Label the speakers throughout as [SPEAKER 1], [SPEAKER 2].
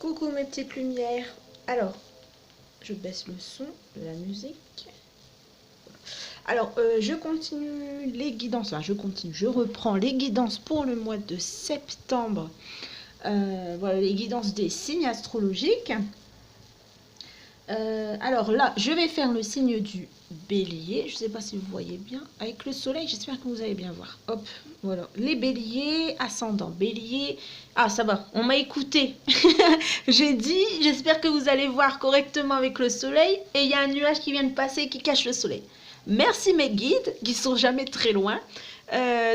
[SPEAKER 1] Coucou mes petites lumières. Alors, je baisse le son de la musique. Alors, je continue les guidances. Enfin, je reprends les guidances pour le mois de septembre. Voilà, les guidances des signes astrologiques. Alors là, je vais faire le signe du bélier. Je ne sais pas si vous voyez bien. Avec le soleil, j'espère que vous allez bien voir. Hop, voilà. Les béliers, ascendant bélier. Ah, ça va, on m'a écouté. J'ai dit, j'espère que vous allez voir correctement avec le soleil. Et il y a un nuage qui vient de passer qui cache le soleil. Merci mes guides, qui sont jamais très loin.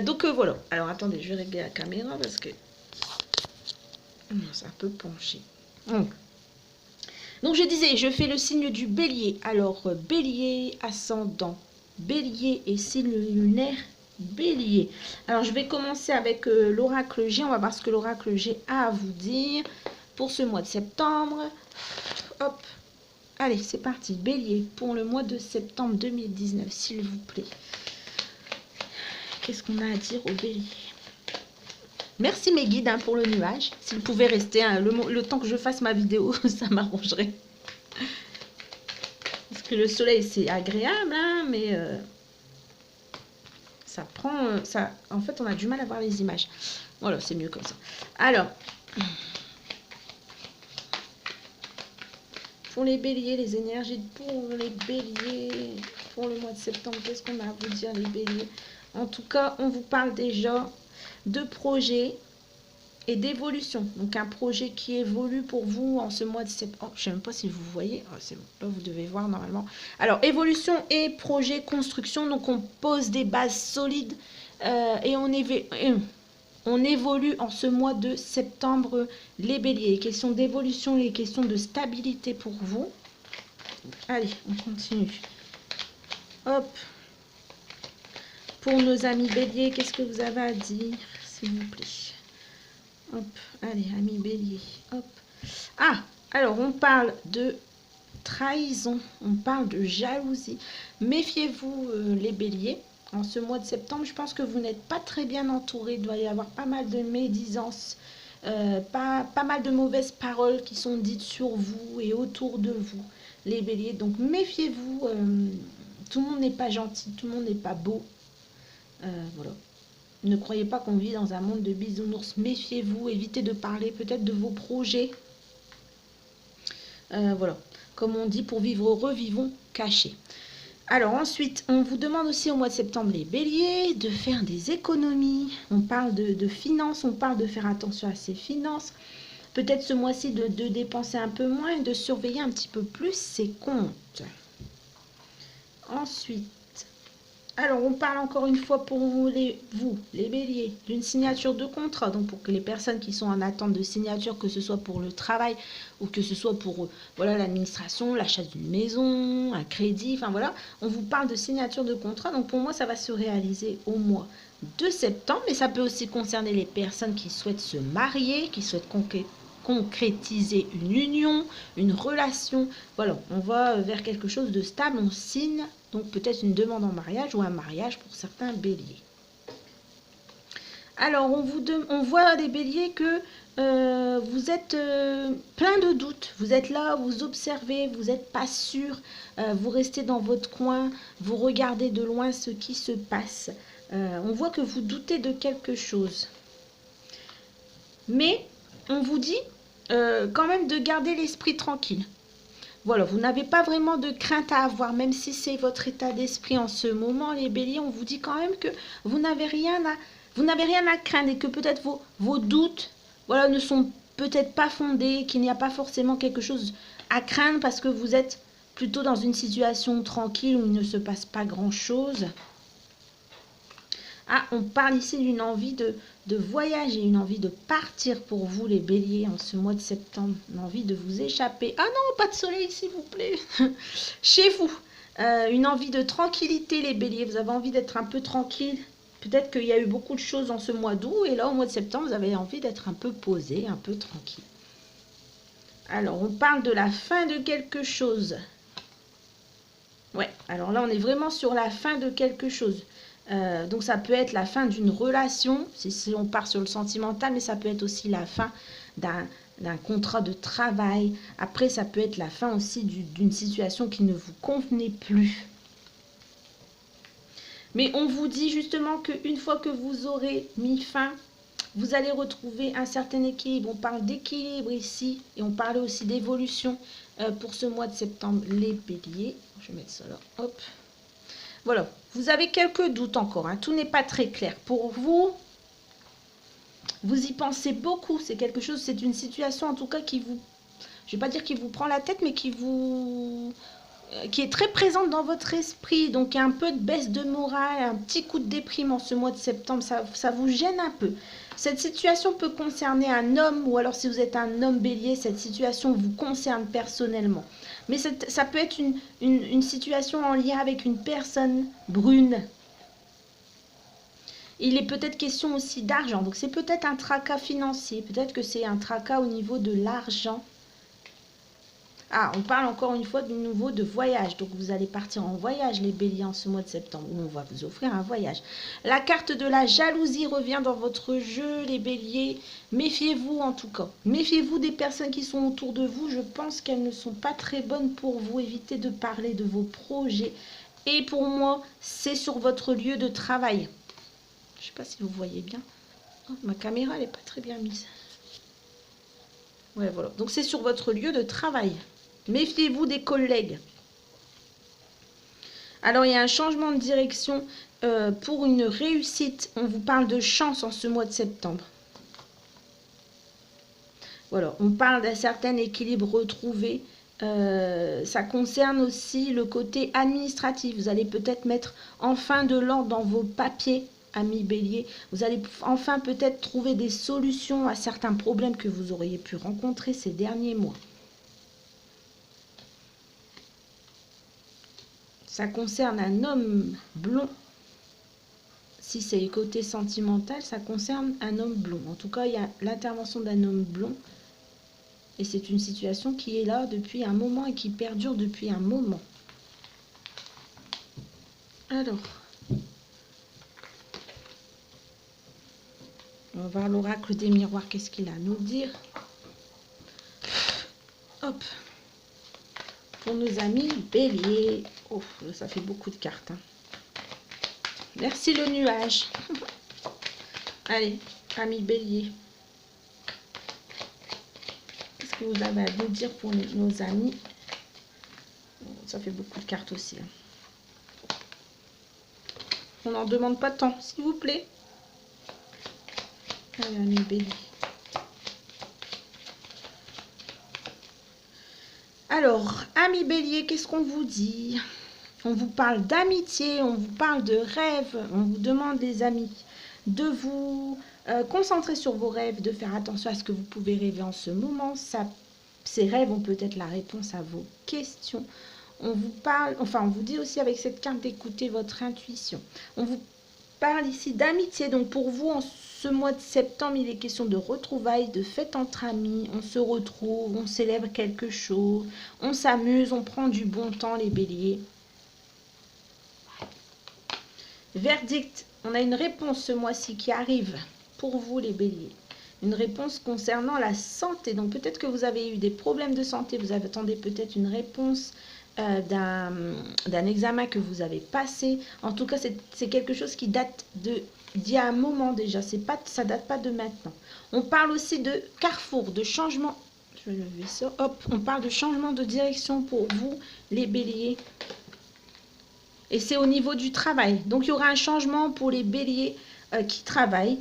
[SPEAKER 1] Donc voilà. Alors attendez, je vais régler la caméra parce que c'est un peu penché. Donc je disais, je fais le signe du bélier. Alors bélier, ascendant, bélier et signe lunaire, bélier. Alors je vais commencer avec l'oracle G. On va voir ce que l'oracle G a à vous dire pour ce mois de septembre. Hop. Allez, c'est parti. Bélier, pour le mois de septembre 2019, s'il vous plaît. Qu'est-ce qu'on a à dire au bélier? Merci mes guides pour le nuage. S'ils pouvaient rester le temps que je fasse ma vidéo, ça m'arrangerait. Parce que le soleil, c'est agréable, mais ça prend... en fait, on a du mal à voir les images. Voilà, c'est mieux comme ça. Alors, pour les béliers, les énergies pour les béliers, pour le mois de septembre, qu'est-ce qu'on a à vous dire les béliers? En tout cas, on vous parle déjà de projets et d'évolution. Donc un projet qui évolue pour vous en ce mois de septembre. Oh, je ne sais même pas si vous voyez. Oh, c'est bon. Là, vous devez voir normalement. Alors, évolution et projet construction. Donc on pose des bases solides et on évolue en ce mois de septembre les béliers. Les questions d'évolution, les questions de stabilité pour vous. Allez, on continue. Hop. Pour nos amis béliers, qu'est-ce que vous avez à dire, s'il vous plaît? Hop, allez, amis bélier. Hop. Ah, alors on parle de trahison, on parle de jalousie. Méfiez-vous les béliers. En ce mois de septembre, je pense que vous n'êtes pas très bien entourés. Il doit y avoir pas mal de médisances, pas mal de mauvaises paroles qui sont dites sur vous et autour de vous, les béliers. Donc méfiez-vous. Tout le monde n'est pas gentil, tout le monde n'est pas beau. Voilà. Ne croyez pas qu'on vit dans un monde de bisounours. Méfiez-vous, évitez de parler peut-être de vos projets. Voilà. Comme on dit, pour vivre heureux, vivons cachés. Alors ensuite, on vous demande aussi au mois de septembre, les béliers, de faire des économies. On parle de finances, on parle de faire attention à ses finances. Peut-être ce mois-ci de dépenser un peu moins et de surveiller un petit peu plus ses comptes. Ensuite, alors, on parle encore une fois pour vous, les béliers, d'une signature de contrat. Donc, pour que les personnes qui sont en attente de signature, que ce soit pour le travail ou que ce soit pour voilà, l'administration, l'achat d'une maison, un crédit, enfin voilà, on vous parle de signature de contrat. Donc, pour moi, ça va se réaliser au mois de septembre. Mais ça peut aussi concerner les personnes qui souhaitent se marier, qui souhaitent concrétiser une union, une relation. Voilà, on va vers quelque chose de stable, on signe. Donc peut-être une demande en mariage ou un mariage pour certains béliers. Alors on voit des béliers que vous êtes plein de doutes. Vous êtes là, vous observez, vous n'êtes pas sûr. Vous restez dans votre coin, vous regardez de loin ce qui se passe. On voit que vous doutez de quelque chose. Mais on vous dit quand même de garder l'esprit tranquille. Voilà, vous n'avez pas vraiment de crainte à avoir, même si c'est votre état d'esprit en ce moment, les béliers, on vous dit quand même que vous n'avez rien à craindre et que peut-être vos doutes voilà, ne sont peut-être pas fondés, qu'il n'y a pas forcément quelque chose à craindre parce que vous êtes plutôt dans une situation tranquille où il ne se passe pas grand-chose. Ah, on parle ici d'une envie de voyager, une envie de partir pour vous les béliers en ce mois de septembre, une envie de vous échapper. Ah non, pas de soleil s'il vous plaît. Chez vous, une envie de tranquillité les béliers, vous avez envie d'être un peu tranquille. Peut-être qu'il y a eu beaucoup de choses en ce mois d'août et là au mois de septembre, vous avez envie d'être un peu posé, un peu tranquille. Alors, on parle de la fin de quelque chose. Ouais, alors là on est vraiment sur la fin de quelque chose. Donc ça peut être la fin d'une relation, si on part sur le sentimental, mais ça peut être aussi la fin d'un contrat de travail. Après, ça peut être la fin aussi d'une situation qui ne vous convenait plus. Mais on vous dit justement qu'une fois que vous aurez mis fin, vous allez retrouver un certain équilibre. On parle d'équilibre ici et on parle aussi d'évolution pour ce mois de septembre, les béliers. Je vais mettre ça là, hop. Voilà, vous avez quelques doutes encore, hein. Tout n'est pas très clair pour vous. Vous y pensez beaucoup, c'est quelque chose, c'est une situation en tout cas qui vous, je ne vais pas dire qui vous prend la tête, mais qui est très présente dans votre esprit. Donc il y a un peu de baisse de morale, un petit coup de déprime en ce mois de septembre, ça vous gêne un peu. Cette situation peut concerner un homme, ou alors si vous êtes un homme bélier, cette situation vous concerne personnellement. Mais ça peut être une situation en lien avec une personne brune. Il est peut-être question aussi d'argent, donc c'est peut-être un tracas financier, peut-être que c'est un tracas au niveau de l'argent. Ah, on parle encore une fois de nouveau de voyage. Donc, vous allez partir en voyage, les béliers, en ce mois de septembre. Où on va vous offrir un voyage. La carte de la jalousie revient dans votre jeu, les béliers. Méfiez-vous en tout cas. Méfiez-vous des personnes qui sont autour de vous. Je pense qu'elles ne sont pas très bonnes pour vous. Évitez de parler de vos projets. Et pour moi, c'est sur votre lieu de travail. Je ne sais pas si vous voyez bien. Oh, ma caméra, elle n'est pas très bien mise. Ouais, voilà. Donc, c'est sur votre lieu de travail. Méfiez-vous des collègues. Alors, il y a un changement de direction pour une réussite. On vous parle de chance en ce mois de septembre. Voilà, on parle d'un certain équilibre retrouvé. Ça concerne aussi le côté administratif. Vous allez peut-être mettre enfin de l'ordre dans vos papiers, amis bélier. Vous allez enfin peut-être trouver des solutions à certains problèmes que vous auriez pu rencontrer ces derniers mois. Ça concerne un homme blond. Si c'est le côté sentimental, ça concerne un homme blond. En tout cas, il y a l'intervention d'un homme blond. Et c'est une situation qui est là depuis un moment et qui perdure depuis un moment. Alors, on va voir l'oracle des miroirs, qu'est-ce qu'il a à nous dire. Hop. Pour nos amis béliers. Oh, ça fait beaucoup de cartes. Hein. Merci le nuage. Allez, amis béliers. Qu'est-ce que vous avez à nous dire pour nos amis? Ça fait beaucoup de cartes aussi. Hein. On n'en demande pas tant, s'il vous plaît. Allez, amis béliers. Alors, amis bélier, qu'est-ce qu'on vous dit? On vous parle d'amitié, on vous parle de rêves, on vous demande, les amis, de vous concentrer sur vos rêves, de faire attention à ce que vous pouvez rêver en ce moment. Ces rêves ont peut-être la réponse à vos questions. On vous parle, enfin, on vous dit aussi avec cette carte d'écouter votre intuition. On vous parle ici d'amitié, donc pour vous, en ce mois de septembre, il est question de retrouvailles, de fêtes entre amis, on se retrouve, on célèbre quelque chose, on s'amuse, on prend du bon temps, les béliers. Verdict, on a une réponse ce mois-ci qui arrive pour vous, les béliers. Une réponse concernant la santé. Donc peut-être que vous avez eu des problèmes de santé, vous attendez peut-être une réponse d'un examen que vous avez passé. En tout cas, c'est quelque chose qui date d'il y a un moment déjà. Ça date pas de maintenant. On parle aussi de carrefour, de changement. Je vais lever ça. Hop, on parle de changement de direction pour vous, les béliers. Et c'est au niveau du travail. Donc, il y aura un changement pour les béliers qui travaillent.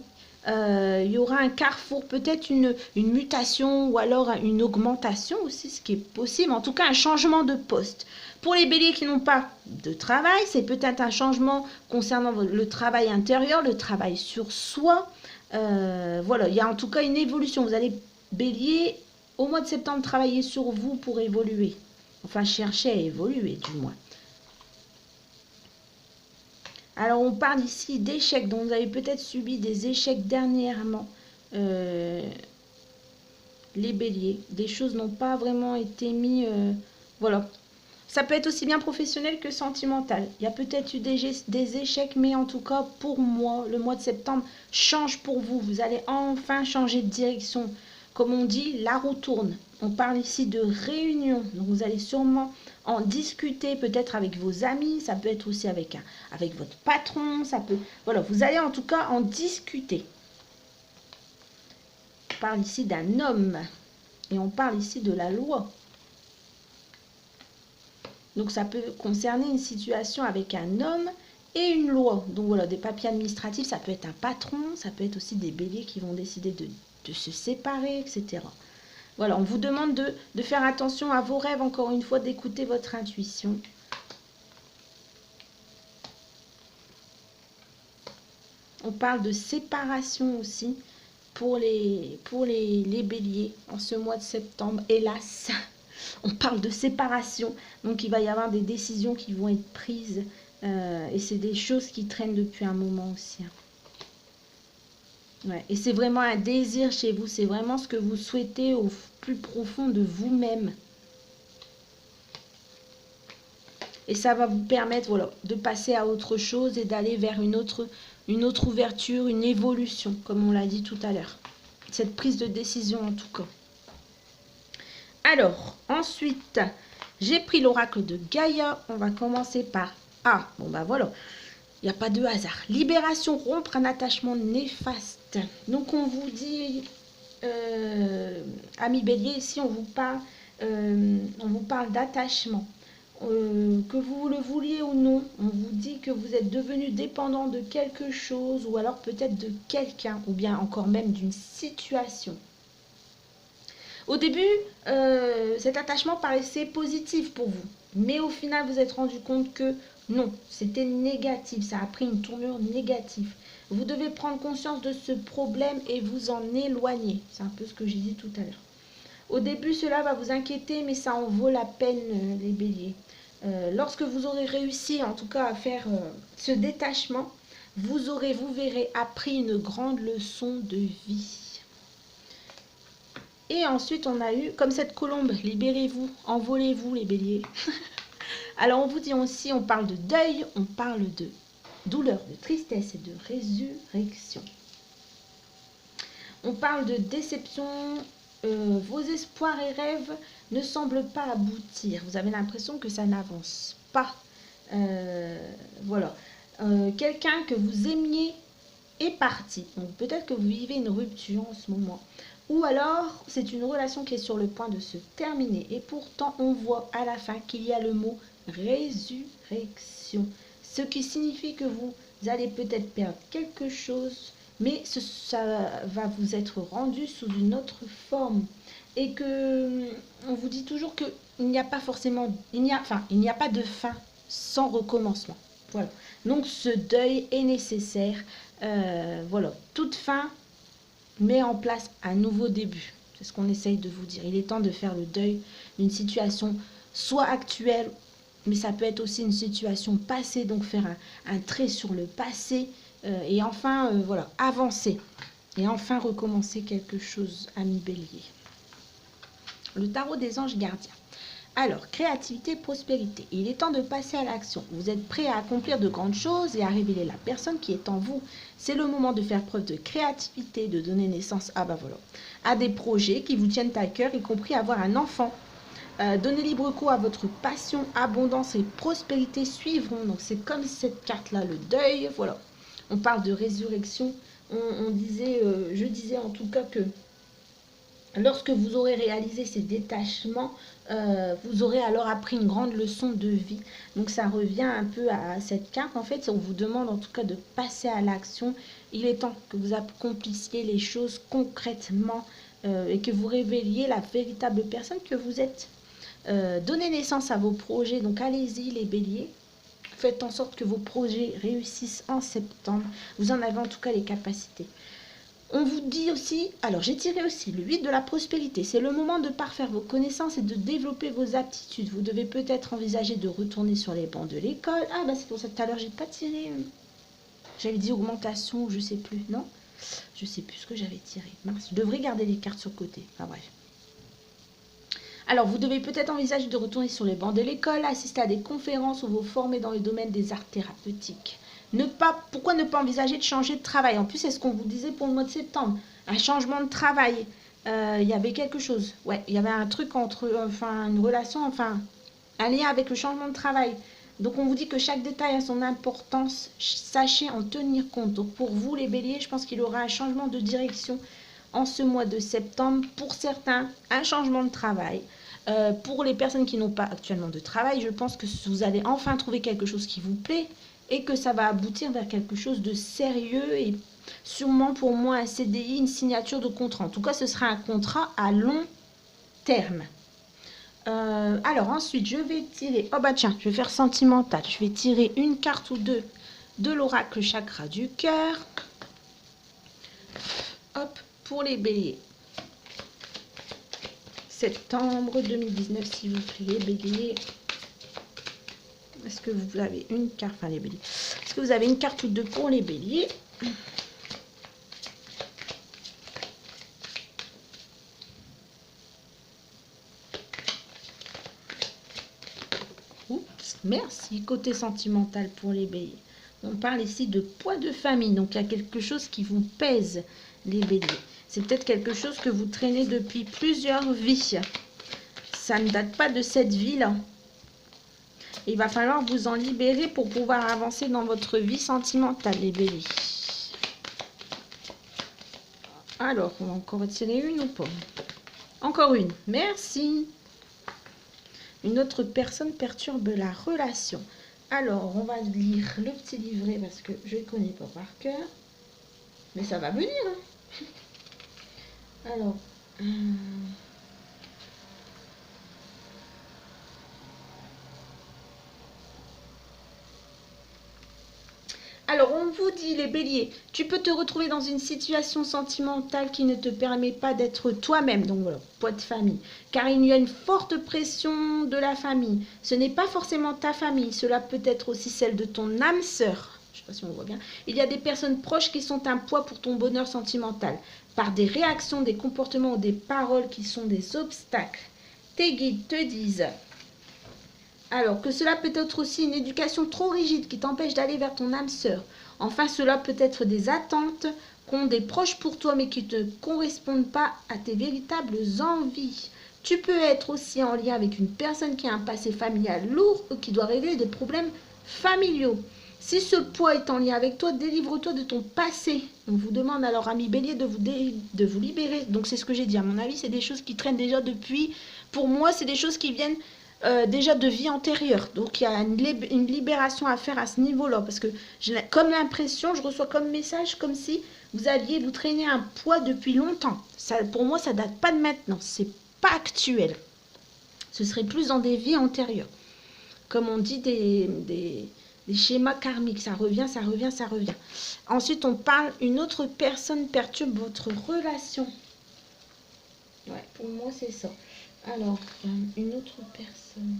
[SPEAKER 1] Il y aura un carrefour, peut-être une mutation ou alors une augmentation aussi, ce qui est possible. En tout cas, un changement de poste. Pour les béliers qui n'ont pas de travail, c'est peut-être un changement concernant le travail intérieur, le travail sur soi. Voilà, il y a en tout cas une évolution. Vous allez, bélier, au mois de septembre, travailler sur vous pour évoluer. Enfin, chercher à évoluer, du moins. Alors, on parle ici d'échecs, donc vous avez peut-être subi des échecs dernièrement, les béliers. Des choses n'ont pas vraiment été mises, voilà. Ça peut être aussi bien professionnel que sentimental. Il y a peut-être eu des échecs, mais en tout cas, pour moi, le mois de septembre change pour vous. Vous allez enfin changer de direction. comme on dit, la roue tourne. On parle ici de réunion. Donc, vous allez sûrement en discuter peut-être avec vos amis. Ça peut être aussi avec votre patron. Ça peut, voilà, vous allez en tout cas en discuter. On parle ici d'un homme. Et on parle ici de la loi. Donc, ça peut concerner une situation avec un homme et une loi. Donc, voilà, des papiers administratifs, ça peut être un patron, ça peut être aussi des béliers qui vont décider de se séparer, etc. Voilà, on vous demande de faire attention à vos rêves, encore une fois, d'écouter votre intuition. On parle de séparation aussi pour les béliers en ce mois de septembre, hélas. On parle de séparation, donc il va y avoir des décisions qui vont être prises et c'est des choses qui traînent depuis un moment aussi. Ouais. Et c'est vraiment un désir chez vous, c'est vraiment ce que vous souhaitez au plus profond de vous-même. Et ça va vous permettre, voilà, de passer à autre chose et d'aller vers une autre ouverture, une évolution, comme on l'a dit tout à l'heure. Cette prise de décision en tout cas. Alors, ensuite, j'ai pris l'oracle de Gaïa. On va commencer par A. Bon, ben voilà, il n'y a pas de hasard. Libération, rompre un attachement néfaste. Donc, on vous dit, amis bélier, ici, on vous parle d'attachement. Que vous le vouliez ou non, on vous dit que vous êtes devenu dépendant de quelque chose ou alors peut-être de quelqu'un ou bien encore même d'une situation. Au début, cet attachement paraissait positif pour vous, mais au final, vous êtes rendu compte que non, c'était négatif, ça a pris une tournure négative. Vous devez prendre conscience de ce problème et vous en éloigner. C'est un peu ce que j'ai dit tout à l'heure. Au début, cela va vous inquiéter, mais ça en vaut la peine, les béliers. Lorsque vous aurez réussi, en tout cas, à faire ce détachement, vous verrez, appris une grande leçon de vie. Et ensuite, on a eu, comme cette colombe, libérez-vous, envolez-vous les béliers. Alors, on vous dit aussi, on parle de deuil, on parle de douleur, de tristesse et de résurrection. On parle de déception, vos espoirs et rêves ne semblent pas aboutir. Vous avez l'impression que ça n'avance pas. Voilà. Quelqu'un que vous aimiez est parti. Donc, peut-être que vous vivez une rupture en ce moment. Ou alors, c'est une relation qui est sur le point de se terminer. Et pourtant, on voit à la fin qu'il y a le mot résurrection. Ce qui signifie que vous allez peut-être perdre quelque chose, mais ça va vous être rendu sous une autre forme. Et que on vous dit toujours qu'il n'y a pas forcément, il n'y a pas de fin sans recommencement. Voilà. Donc, ce deuil est nécessaire. Voilà. Toute fin met en place un nouveau début. C'est ce qu'on essaye de vous dire. Il est temps de faire le deuil d'une situation soit actuelle, mais ça peut être aussi une situation passée, donc faire un trait sur le passé et enfin, voilà, avancer et enfin recommencer quelque chose, ami bélier. Le tarot des anges gardiens. Alors, créativité, prospérité. Il est temps de passer à l'action. Vous êtes prêt à accomplir de grandes choses et à révéler la personne qui est en vous. C'est le moment de faire preuve de créativité, de donner naissance à des projets qui vous tiennent à cœur, y compris avoir un enfant. Donnez libre cours à votre passion, abondance et prospérité suivront. Donc, c'est comme cette carte-là, le deuil. Voilà. On parle de résurrection. Je disais en tout cas que lorsque vous aurez réalisé ces détachements, vous aurez alors appris une grande leçon de vie. Donc ça revient un peu à cette carte. En fait, on vous demande en tout cas de passer à l'action. Il est temps que vous accomplissiez les choses concrètement et que vous révéliez la véritable personne que vous êtes. Donnez naissance à vos projets. Donc allez-y les béliers. Faites en sorte que vos projets réussissent en septembre. Vous en avez en tout cas les capacités. On vous dit aussi, alors j'ai tiré aussi le 8 de la prospérité. C'est le moment de parfaire vos connaissances et de développer vos aptitudes. Vous devez peut-être envisager de retourner sur les bancs de l'école. Ah bah c'est pour ça que tout à l'heure j'ai pas tiré. J'avais dit augmentation ou je sais plus, non? Je sais plus ce que j'avais tiré. Mince, je devrais garder les cartes sur le côté. Enfin bref. Alors vous devez peut-être envisager de retourner sur les bancs de l'école, assister à des conférences ou vous former dans le domaine des arts thérapeutiques. Pourquoi ne pas envisager de changer de travail? En plus, c'est ce qu'on vous disait pour le mois de septembre. Un changement de travail. il y avait quelque chose. Ouais, il y avait un truc entre, enfin, une relation, enfin, un lien avec le changement de travail. Donc on vous dit que chaque détail a son importance, sachez en tenir compte. Donc pour vous les béliers, je pense qu'il y aura un changement de direction en ce mois de septembre. Pour certains, un changement de travail. Pour les personnes qui n'ont pas actuellement de travail, je pense que vous allez enfin trouver quelque chose qui vous plaît et que ça va aboutir vers quelque chose de sérieux et sûrement pour moi un CDI, une signature de contrat. En tout cas, ce sera un contrat à long terme. Alors ensuite, je vais tirer... Oh bah tiens, je vais faire sentimental. Je vais tirer une carte ou deux de l'oracle chakra du cœur. Hop, pour les béliers. Septembre 2019, s'il vous plaît, béliers. Est-ce que vous avez une carte... Enfin, les béliers. Est-ce que vous avez une carte ou deux pour les béliers? Oups, merci. Côté sentimental pour les béliers. On parle ici de poids de famille. Donc, il y a quelque chose qui vous pèse, les béliers. C'est peut-être quelque chose que vous traînez depuis plusieurs vies. Ça ne date pas de cette vie-là. Il va falloir vous en libérer pour pouvoir avancer dans votre vie sentimentale, les béliers. Alors, on va encore tirer une ou pas? Encore une. Merci. Une autre personne perturbe la relation. Alors, on va lire le petit livret parce que je ne connais pas par cœur. Mais ça va venir. Hein. Alors... Alors, on vous dit, les béliers, tu peux te retrouver dans une situation sentimentale qui ne te permet pas d'être toi-même. Donc voilà, poids de famille. Car il y a une forte pression de la famille. Ce n'est pas forcément ta famille. Cela peut être aussi celle de ton âme sœur. Je ne sais pas si on voit bien. Il y a des personnes proches qui sont un poids pour ton bonheur sentimental. Par des réactions, des comportements ou des paroles qui sont des obstacles. Tes guides te disent... Alors que cela peut être aussi une éducation trop rigide qui t'empêche d'aller vers ton âme sœur. Enfin, cela peut être des attentes qu'ont des proches pour toi mais qui ne correspondent pas à tes véritables envies. Tu peux être aussi en lien avec une personne qui a un passé familial lourd ou qui doit régler des problèmes familiaux. Si ce poids est en lien avec toi, délivre-toi de ton passé. On vous demande alors, amis béliers, de vous libérer. Donc c'est ce que j'ai dit. À mon avis, c'est des choses qui traînent déjà depuis. Pour moi, c'est des choses qui viennent... déjà de vie antérieure. Donc, il y a une libération à faire à ce niveau-là. Parce que j'ai comme l'impression, je reçois comme message, comme si vous traînez un poids depuis longtemps. Ça, pour moi, ça date pas de maintenant. C'est pas actuel. Ce serait plus dans des vies antérieures. Comme on dit, des schémas karmiques. Ça revient, ça revient, ça revient. Ensuite, on parle, une autre personne perturbe votre relation. Ouais, pour moi, c'est ça. Alors, une autre personne.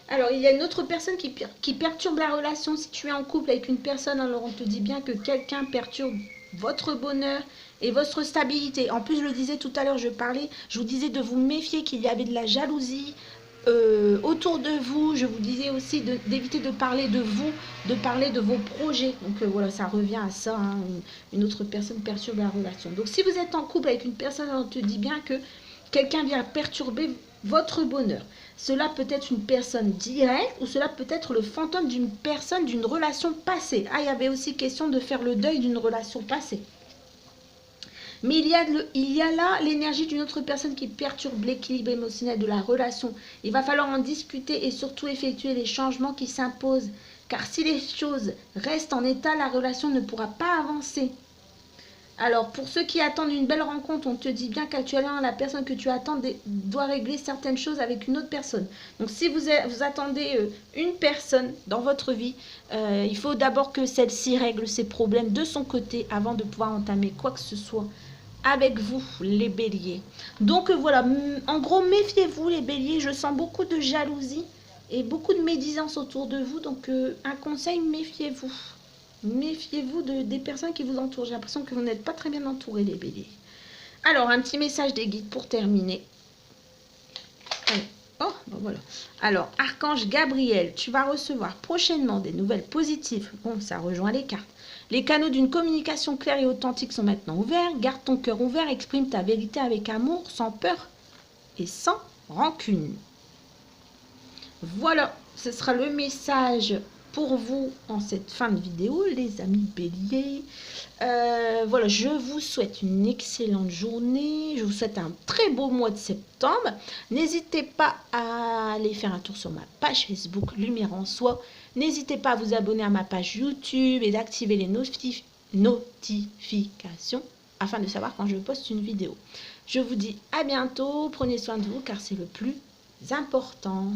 [SPEAKER 1] Alors, il y a une autre personne qui perturbe la relation. Si tu es en couple avec une personne, alors on te dit bien que quelqu'un perturbe votre bonheur et votre stabilité. En plus, je le disais tout à l'heure, je vous disais de vous méfier qu'il y avait de la jalousie autour de vous. Je vous disais aussi d'éviter de parler de vous, de parler de vos projets. Donc voilà, ça revient à ça, hein, une autre personne perturbe la relation. Donc si vous êtes en couple avec une personne, on te dit bien que quelqu'un vient perturber votre bonheur. Cela peut être une personne directe ou cela peut être le fantôme d'une personne, d'une relation passée. Ah, il y avait aussi question de faire le deuil d'une relation passée. Mais il y a là l'énergie d'une autre personne qui perturbe l'équilibre émotionnel de la relation. Il va falloir en discuter et surtout effectuer les changements qui s'imposent. Car si les choses restent en état, la relation ne pourra pas avancer. Alors, pour ceux qui attendent une belle rencontre, on te dit bien qu'actuellement, la personne que tu attends doit régler certaines choses avec une autre personne. Donc, si vous attendez une personne dans votre vie, il faut d'abord que celle-ci règle ses problèmes de son côté avant de pouvoir entamer quoi que ce soit avec vous, les béliers. Donc, voilà, en gros, méfiez-vous, les béliers. Je sens beaucoup de jalousie et beaucoup de médisance autour de vous. Donc, un conseil, méfiez-vous. Méfiez-vous des personnes qui vous entourent. J'ai l'impression que vous n'êtes pas très bien entourés, les béliers. Alors, un petit message des guides pour terminer. Allez. Oh, Voilà. Alors, Archange Gabriel, tu vas recevoir prochainement des nouvelles positives. Bon, ça rejoint les cartes. Les canaux d'une communication claire et authentique sont maintenant ouverts. Garde ton cœur ouvert, exprime ta vérité avec amour, sans peur et sans rancune. Voilà, ce sera le message pour vous en cette fin de vidéo, les amis béliers. Voilà, je vous souhaite une excellente journée. Je vous souhaite un très beau mois de septembre. N'hésitez pas à aller faire un tour sur ma page Facebook Lumière en Soi. N'hésitez pas à vous abonner à ma page YouTube et d'activer les notifications afin de savoir quand je poste une vidéo. Je vous dis à bientôt. Prenez soin de vous car c'est le plus important.